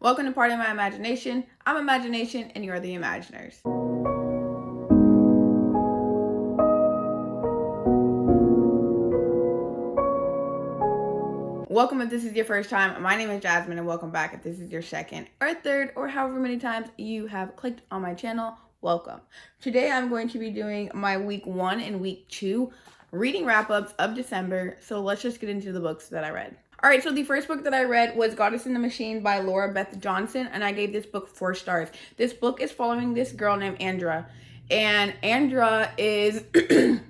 Welcome to Part of My Imagination. I'm Imagination and you're the Imaginers. Welcome if this is your first time. My name is Jasmine and welcome back if this is your second or third or however many times you have clicked on my channel. Welcome. Today I'm going to be doing my week 1 and week 2 reading wrap-ups of December. So let's just get into the books that I read. Alright, so the first book that I read was Goddess in the Machine by Lora Beth Johnson, and I gave this book 4 stars. This book is following this girl named Andra, and Andra is in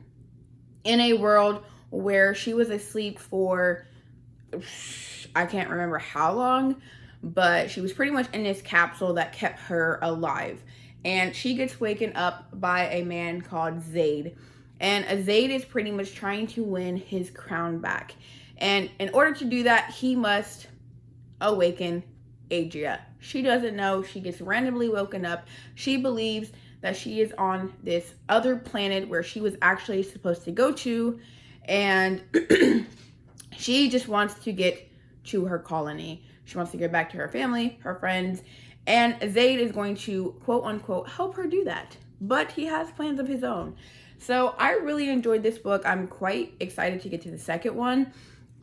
a world where she was asleep for, I can't remember how long, but she was pretty much in this capsule that kept her alive. And she gets waken up by a man called Zaid. And Zaid is pretty much trying to win his crown back. And in order to do that, he must awaken Adria. She doesn't know. She gets randomly woken up. She believes that she is on this other planet where she was actually supposed to go to. And she just wants to get to her colony. She wants to get back to her family, her friends. And Zaid is going to, quote unquote, help her do that. But he has plans of his own. So I really enjoyed this book. I'm quite excited to get to the second one.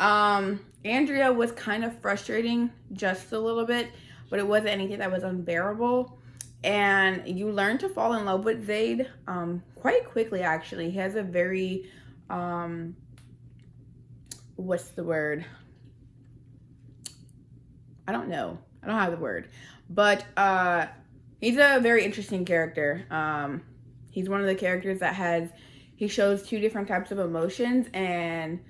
Andrea was kind of frustrating just a little bit, but it wasn't anything that was unbearable. And you learn to fall in love with Zaid quite quickly, actually. He has a very, what's the word? I don't know. I don't have the word. But he's a very interesting character. He's one of the characters that he shows 2 different types of emotions, and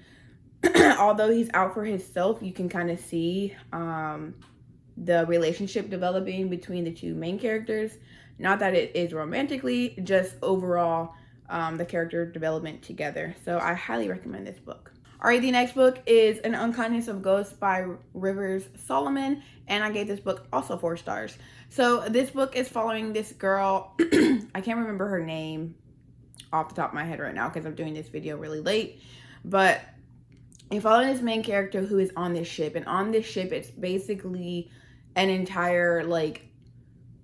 although he's out for himself, you can kind of see the relationship developing between the 2 main characters. Not that it is romantically, just overall the character development together. So I highly recommend this book. Alright, the next book is An Unkindness of Ghosts by Rivers Solomon, and I gave this book also 4 stars. So this book is following this girl, I can't remember her name off the top of my head right now because I'm doing this video really late, but you're following this main character who is on this ship, and on this ship it's basically an entire, like,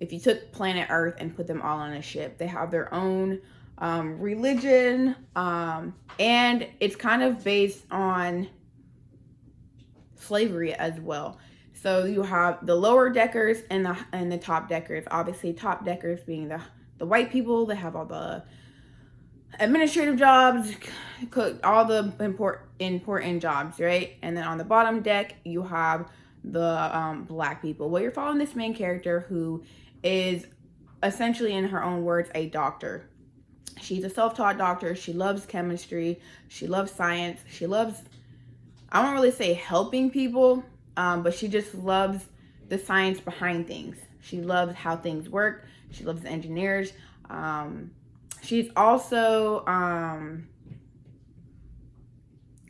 if you took planet Earth and put them all on a ship, they have their own religion, and it's kind of based on slavery as well. So you have the lower deckers and the top deckers. Obviously, top deckers being the white people. They have all the administrative jobs, all the important jobs, right? And then on the bottom deck, you have the black people. Well, you're following this main character who is essentially, in her own words, a doctor. She's a self-taught doctor. She loves chemistry. She loves science. She loves, I won't really say helping people, but she just loves the science behind things. She loves how things work. She loves the engineers. She's also, I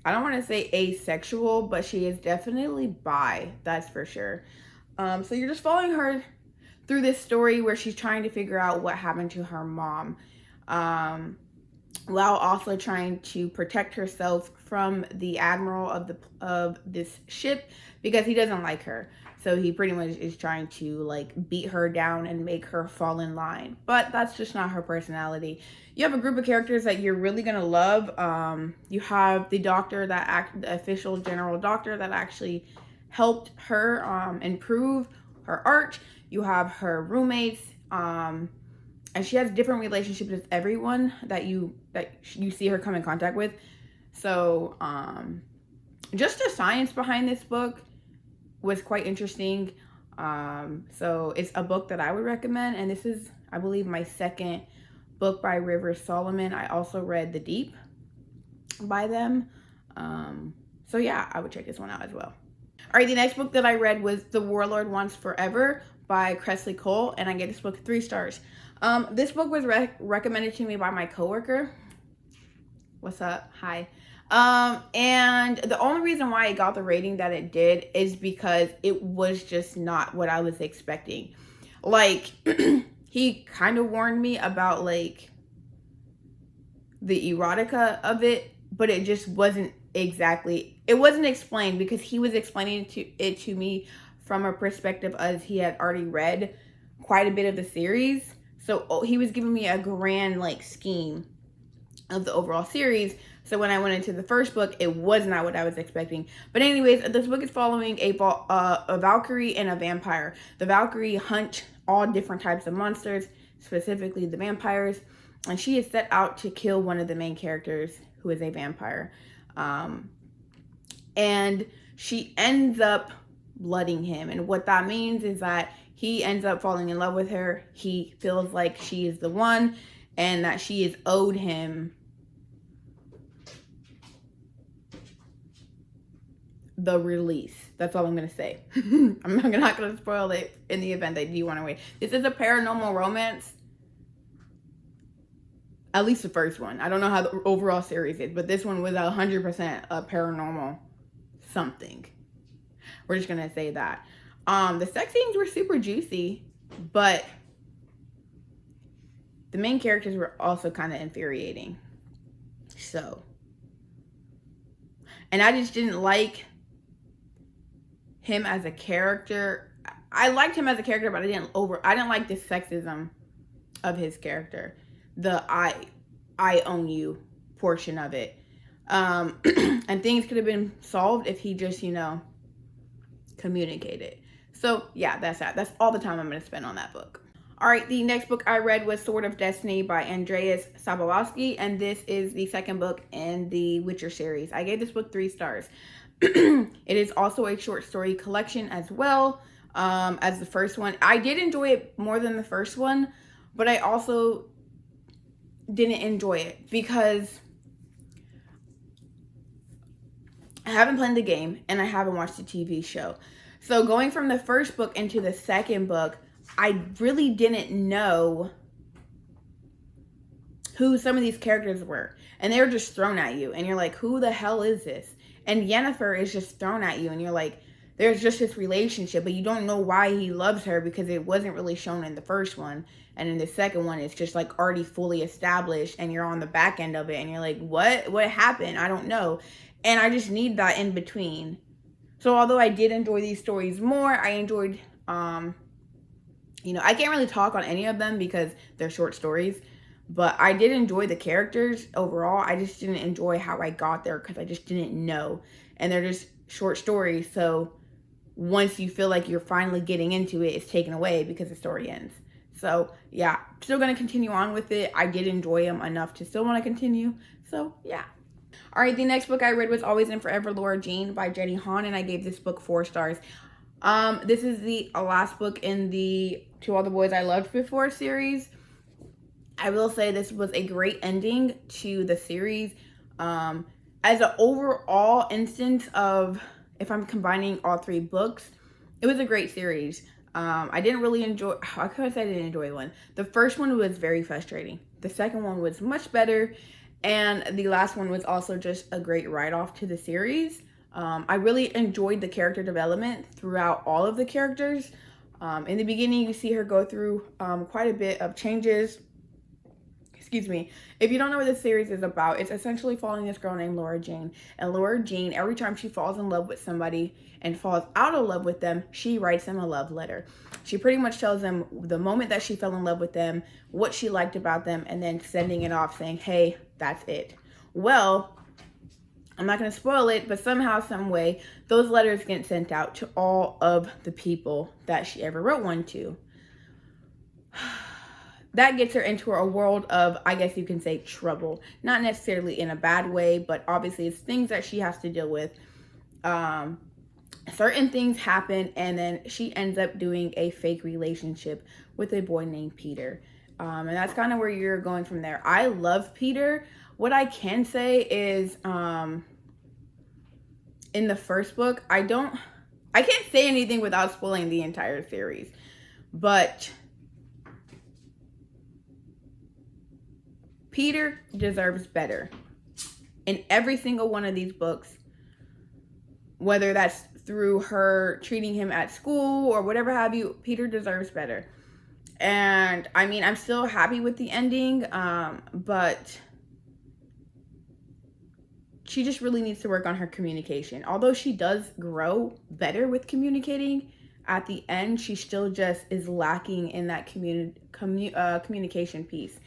don't want to say asexual, but she is definitely bi, that's for sure. So you're just following her through this story where she's trying to figure out what happened to her mom, while also trying to protect herself from the admiral of this ship, because he doesn't like her. So he pretty much is trying to, like, beat her down and make her fall in line. But that's just not her personality. You have a group of characters that you're really going to love. You have the doctor, the official general doctor that actually helped her improve her art. You have her roommates. And she has different relationships with everyone that you see her come in contact with. So just the science behind this book was quite interesting. So it's a book that I would recommend, and this is, I believe, my second book by Rivers Solomon. I also read The Deep by them. So yeah, I would check this one out as well. All right, the next book that I read was The Warlord Wants Forever by Kresley Cole, and I gave this book 3 stars. This book was recommended to me by my coworker. What's up? Hi. And the only reason why it got the rating that it did is because it was just not what I was expecting. Like, he kind of warned me about, like, the erotica of it, but it just wasn't exactly, it wasn't explained, because he was explaining it to me from a perspective as he had already read quite a bit of the series. So he was giving me a grand like scheme of the overall series. So when I went into the first book, it was not what I was expecting. But anyways, this book is following a Valkyrie and a vampire. The Valkyrie hunt all different types of monsters, specifically the vampires, and she is set out to kill one of the main characters, who is a vampire. And she ends up blooding him. And what that means is that he ends up falling in love with her. He feels like she is the one and that she is owed him the release. That's all I'm going to say. I'm not going to spoil it in the event that you want to wait. This is a paranormal romance. At least the first one. I don't know how the overall series is, but this one was 100% a paranormal something. We're just going to say that. The sex scenes were super juicy, but the main characters were also kind of infuriating. So, and I just didn't like him as a character. I liked him as a character, but I didn't like the sexism of his character. The I own you portion of it. And things could have been solved if he just, communicated. So yeah, that's that. That's all the time I'm going to spend on that book. All right, the next book I read was Sword of Destiny by Andrzej Sapkowski, and this is the second book in the Witcher series. I gave this book 3 stars. It is also a short story collection as well as the first one. I did enjoy it more than the first one, but I also didn't enjoy it because I haven't played the game and I haven't watched the TV show. So going from the first book into the second book, I really didn't know who some of these characters were. And they were just thrown at you. And you're like, who the hell is this? And Yennefer is just thrown at you. And you're like, there's just this relationship. But you don't know why he loves her because it wasn't really shown in the first one. And in the second one, it's just like already fully established. And you're on the back end of it. And you're like, what? What happened? I don't know. And I just need that in between. So although I did enjoy these stories more, I enjoyed, I can't really talk on any of them because they're short stories. But I did enjoy the characters overall. I just didn't enjoy how I got there because I just didn't know. And they're just short stories. So once you feel like you're finally getting into it, it's taken away because the story ends. So yeah, still going to continue on with it. I did enjoy them enough to still want to continue. So yeah. All right, the next book I read was Always and Forever Laura Jean by Jenny Han, and I gave this book 4 stars. This is the last book in the To All the Boys I Loved Before series. I will say this was a great ending to the series. As an overall instance of, if I'm combining all 3 books, it was a great series. I didn't really enjoy, how could I say I didn't enjoy one? The first one was very frustrating. The second one was much better. And the last one was also just a great write-off to the series. I really enjoyed the character development throughout all of the characters. In the beginning, you see her go through quite a bit of changes. Excuse me. If you don't know what this series is about, it's essentially following this girl named Laura Jean. And Laura Jean, every time she falls in love with somebody and falls out of love with them, she writes them a love letter. She pretty much tells them the moment that she fell in love with them, what she liked about them, and then sending it off saying, hey, that's it. Well, I'm not going to spoil it, but somehow, some way, those letters get sent out to all of the people that she ever wrote one to. That gets her into a world of, I guess you can say, trouble. Not necessarily in a bad way, but obviously it's things that she has to deal with. Certain things happen, and then she ends up doing a fake relationship with a boy named Peter. And that's kind of where you're going from there. I love Peter. What I can say is, in the first book, I can't say anything without spoiling the entire series. But Peter deserves better. In every single one of these books, whether that's through her treating him at school or whatever have you, Peter deserves better. And I mean, I'm still happy with the ending, but she just really needs to work on her communication. Although she does grow better with communicating at the end, she still just is lacking in that communication piece.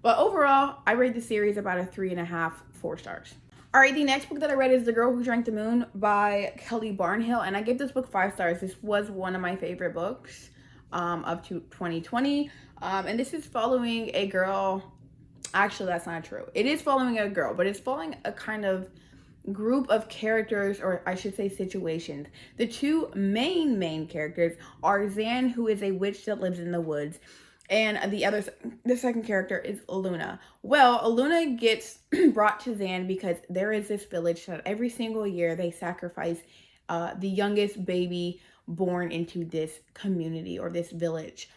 But overall, I rate the series about a 3.5, 4 stars. All right, the next book that I read is The Girl Who Drank the Moon by Kelly Barnhill, and I gave this book 5 stars. This was one of my favorite books of 2020, and this is following a girl. Actually, that's not true. It is following a girl, but it's following a kind of group of characters, or I should say situations. The two main characters are Zan, who is a witch that lives in the woods, and the second character is Luna. Well, Luna gets brought to Zan because there is this village that every single year they sacrifice the youngest baby born into this community or this village.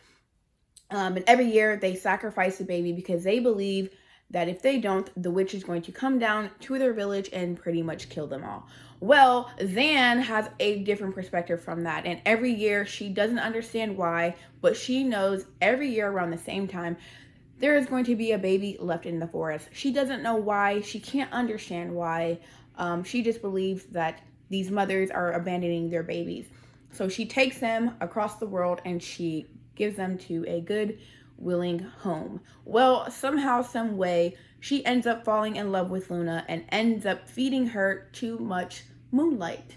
And every year they sacrifice the baby because they believe that if they don't, the witch is going to come down to their village and pretty much kill them all. Well, Zan has a different perspective from that, and every year she doesn't understand why, but she knows every year around the same time there is going to be a baby left in the forest. She doesn't know why, she can't understand why, she just believes that these mothers are abandoning their babies. So she takes them across the world and she gives them to a good, willing home. Well, somehow, some way, she ends up falling in love with Luna and ends up feeding her too much moonlight,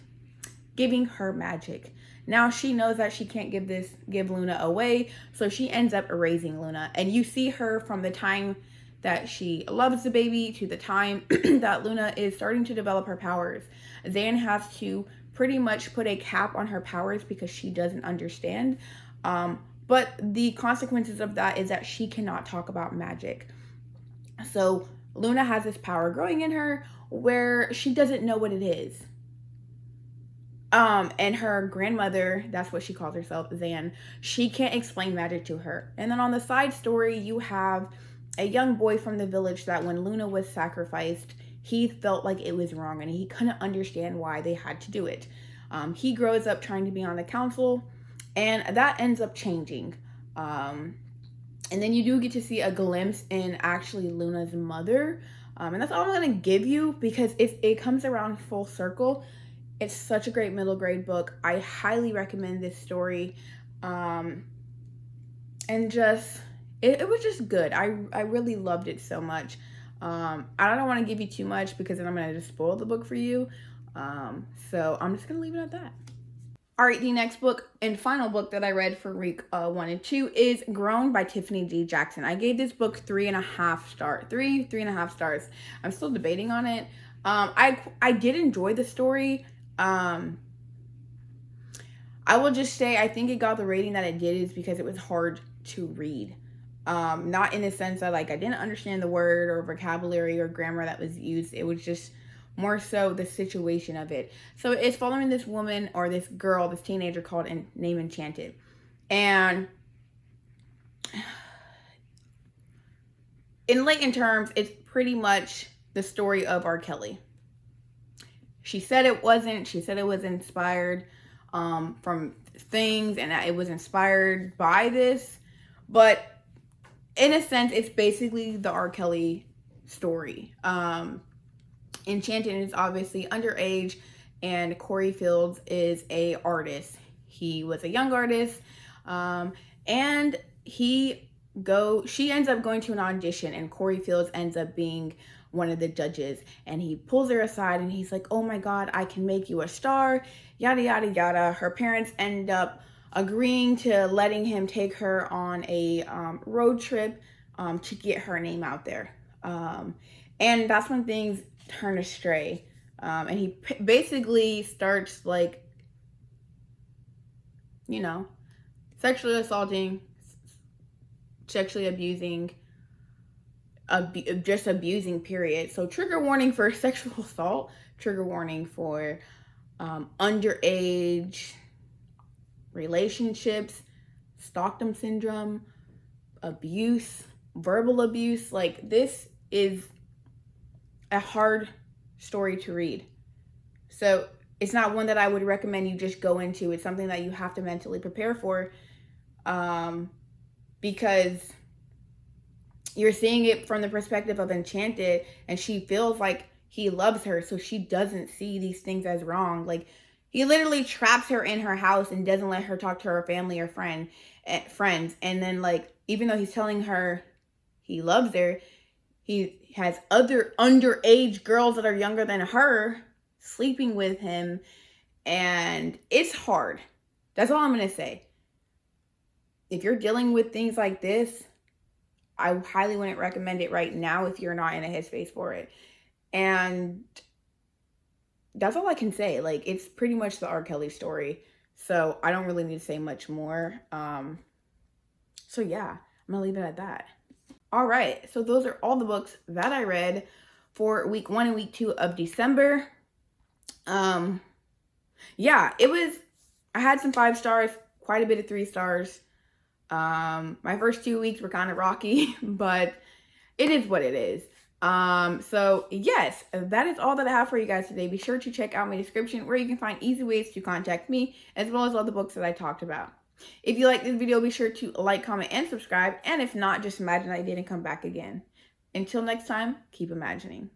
giving her magic. Now she knows that she can't give Luna away, so she ends up erasing Luna. And you see her from the time that she loves the baby to the time that Luna is starting to develop her powers. Zan has to pretty much put a cap on her powers because she doesn't understand. But the consequences of that is that she cannot talk about magic. So Luna has this power growing in her where she doesn't know what it is. And her grandmother, that's what she calls herself, Zan, she can't explain magic to her. And then on the side story, you have a young boy from the village that when Luna was sacrificed, he felt like it was wrong and he couldn't understand why they had to do it. He grows up trying to be on the council, and that ends up changing. And then you do get to see a glimpse in actually Luna's mother. And that's all I'm going to give you because it comes around full circle. It's such a great middle grade book. I highly recommend this story. And just, it was just good. I really loved it so much. I don't want to give you too much because then I'm going to just spoil the book for you. So I'm just going to leave it at that. All right, the next book and final book that I read for week 1 and 2 is Grown by Tiffany D. Jackson. I gave this book 3.5 stars. 3.5 stars. I'm still debating on it. I did enjoy the story. I will just say I think it got the rating that it did is because it was hard to read. Not in the sense that like I didn't understand the word or vocabulary or grammar that was used. It was just more so the situation of it. So it's following this woman or this girl, this teenager called named Enchanted. And in layman terms, it's pretty much the story of R. Kelly. She said it wasn't. She said it was inspired from things and that it was inspired by this. But in a sense, it's basically the R. Kelly story. Enchanted is obviously underage, and Corey Fields is a artist. He was a young artist, and she ends up going to an audition, and Corey Fields ends up being one of the judges, and he pulls her aside, and he's like, "Oh my God, I can make you a star," yada yada yada. Her parents end up agreeing to letting him take her on a road trip to get her name out there, and that's when things turn astray, and he basically starts like, you know, sexually assaulting, sexually abusing, just abusing, period. So trigger warning for sexual assault, trigger warning for underage relationships, Stockholm syndrome, abuse, verbal abuse. Like, this is a hard story to read. So it's not one that I would recommend you just go into. It's something that you have to mentally prepare for, because you're seeing it from the perspective of Enchanted, and she feels like he loves her, so she doesn't see these things as wrong. Like, He literally traps her in her house and doesn't let her talk to her family or friends. And then, like, even though he's telling her he loves her, he has other underage girls that are younger than her sleeping with him. And it's hard. That's all I'm going to say. If you're dealing with things like this, I highly wouldn't recommend it right now if you're not in a headspace for it. And that's all I can say. Like, it's pretty much the R. Kelly story. So I don't really need to say much more. So yeah, I'm going to leave it at that. All right. So those are all the books that I read for week 1 and week 2 of December. Yeah, I had some 5 stars, quite a bit of 3 stars. My first 2 weeks were kind of rocky, but it is what it is. So yes, that is all that I have for you guys today. Be sure to check out my description where you can find easy ways to contact me, as well as all the books that I talked about. If you like this video, be sure to like, comment, and subscribe. And if not, just imagine I didn't come back again. Until next time, keep imagining.